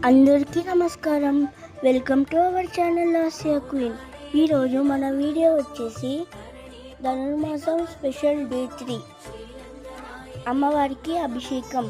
అందరికీ నమస్కారం. Welcome to our channel Lasya queen. ఈరోజు మన వీడియో వచ్చేసి ధనుర్మాసం స్పెషల్ డే 3 అమ్మవారికి అభిషేకం.